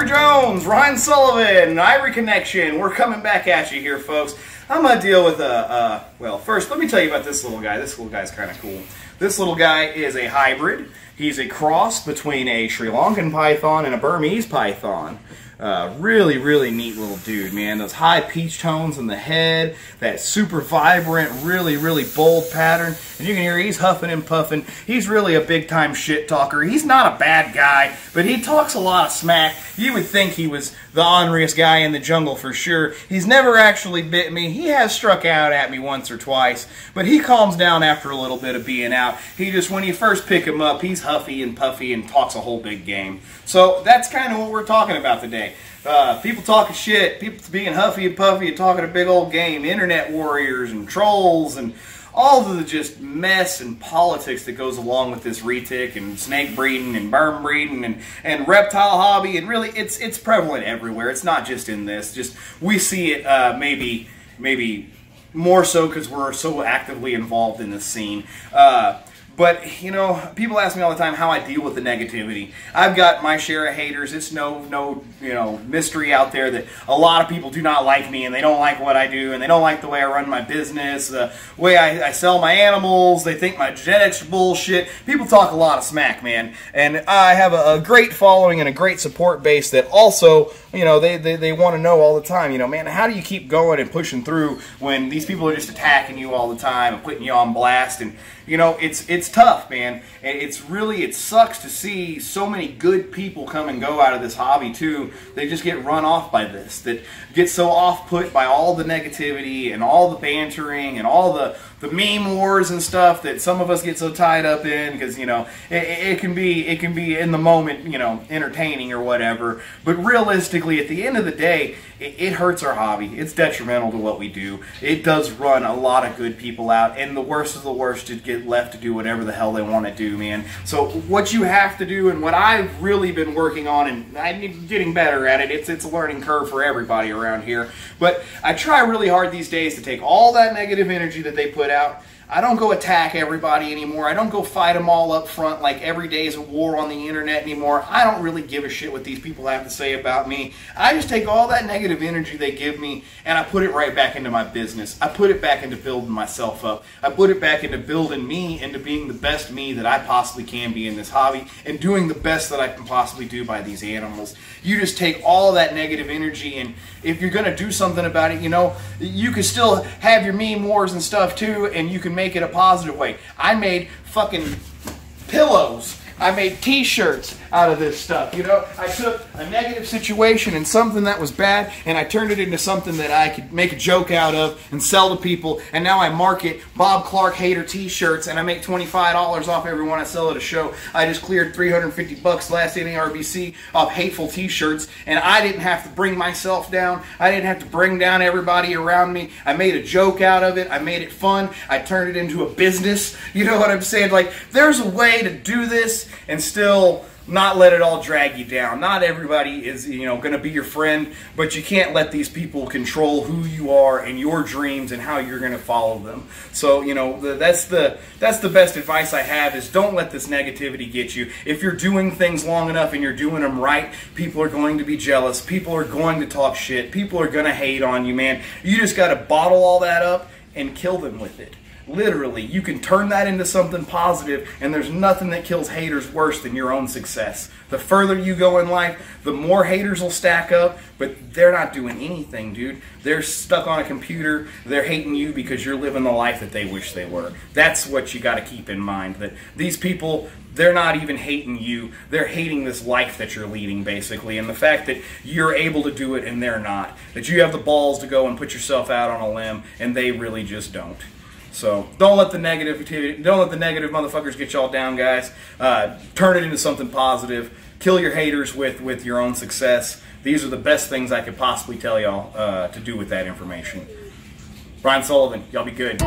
Tucker Jones, Ryan Sullivan, Ivory Connection. We're coming back at you here, folks. I'm going to deal with well, first, let me tell you about this little guy. This little guy's kind of cool. This little guy is a hybrid. He's a cross between a Sri Lankan python and a Burmese python. Really, really neat little dude, man. Those high peach tones in the head, that super vibrant, really, really bold pattern. And you can hear he's huffing and puffing. He's really a big-time shit talker. He's not a bad guy, but he talks a lot of smack. You would think he was the orneriest guy in the jungle for sure. He's never actually bit me. He has struck out at me once or twice, but he calms down after a little bit of being out. He just, when you first pick him up, he's huffy and puffy and talks a whole big game. So that's kind of what we're talking about today. People talking shit, people being huffy and puffy and talking a big old game, internet warriors and trolls and all of the just mess and politics that goes along with this retic and snake breeding and berm breeding and reptile hobby, and really it's prevalent everywhere. It's not just in this. Just we see it maybe more so because we're so actively involved in this scene. But, you know, people ask me all the time how I deal with the negativity. I've got my share of haters. It's no mystery out there that a lot of people do not like me, and they don't like what I do, and they don't like the way I run my business, the way I sell my animals. They think my genetics are bullshit. People talk a lot of smack, man. And I have a great following and a great support base that also, you know, they want to know all the time, you know, man, how do you keep going and pushing through when these people are just attacking you all the time and putting you on blast? And, you know, it's tough, man. It sucks to see so many good people come and go out of this hobby too. They just get run off by this, that get so off put by all the negativity and all the bantering and all the meme wars and stuff that some of us get so tied up in, because, you know, it can be in the moment, you know, entertaining or whatever, but realistically at the end of the day it hurts our hobby. It's detrimental to what we do. It does run a lot of good people out, and the worst of the worst to get left to do whatever the hell they want to do, man. So what you have to do, and what I've really been working on, and I'm getting better at it, it's a learning curve for everybody around here, but I try really hard these days to take all that negative energy that they put out. I don't go attack everybody anymore. I don't go fight them all up front like every day is a war on the internet anymore. I don't really give a shit what these people have to say about me. I just take all that negative energy they give me and I put it right back into my business. I put it back into building myself up. I put it back into building me, into being the best me that I possibly can be in this hobby, and doing the best that I can possibly do by these animals. You just take all that negative energy, and if you're going to do something about it, you know, you can still have your meme wars and stuff too, and you can make it a positive way. I made fucking pillows. I made t-shirts out of this stuff. You know, I took a negative situation and something that was bad, and I turned it into something that I could make a joke out of and sell to people, and now I market Bob Clark Hater t-shirts, and I make $25 off every one I sell at a show. I just cleared $350 last NARBC off hateful t-shirts, and I didn't have to bring myself down. I didn't have to bring down everybody around me. I made a joke out of it. I made it fun. I turned it into a business. You know what I'm saying? Like, there's a way to do this and still not let it all drag you down. Not everybody is, you know, going to be your friend, but you can't let these people control who you are and your dreams and how you're going to follow them. So, you know, that's the best advice I have, is don't let this negativity get you. If you're doing things long enough and you're doing them right, people are going to be jealous. People are going to talk shit. People are going to hate on you, man. You just got to bottle all that up and kill them with it. Literally, you can turn that into something positive, and there's nothing that kills haters worse than your own success. The further you go in life, the more haters will stack up, but they're not doing anything, dude. They're stuck on a computer. They're hating you because you're living the life that they wish they were. That's what you got to keep in mind, that these people, they're not even hating you. They're hating this life that you're leading, basically, and the fact that you're able to do it and they're not. That you have the balls to go and put yourself out on a limb, and they really just don't. So don't let the negative motherfuckers get y'all down, guys. Turn it into something positive. Kill your haters with your own success. These are the best things I could possibly tell y'all to do with that information. Ryan Sullivan, y'all be good.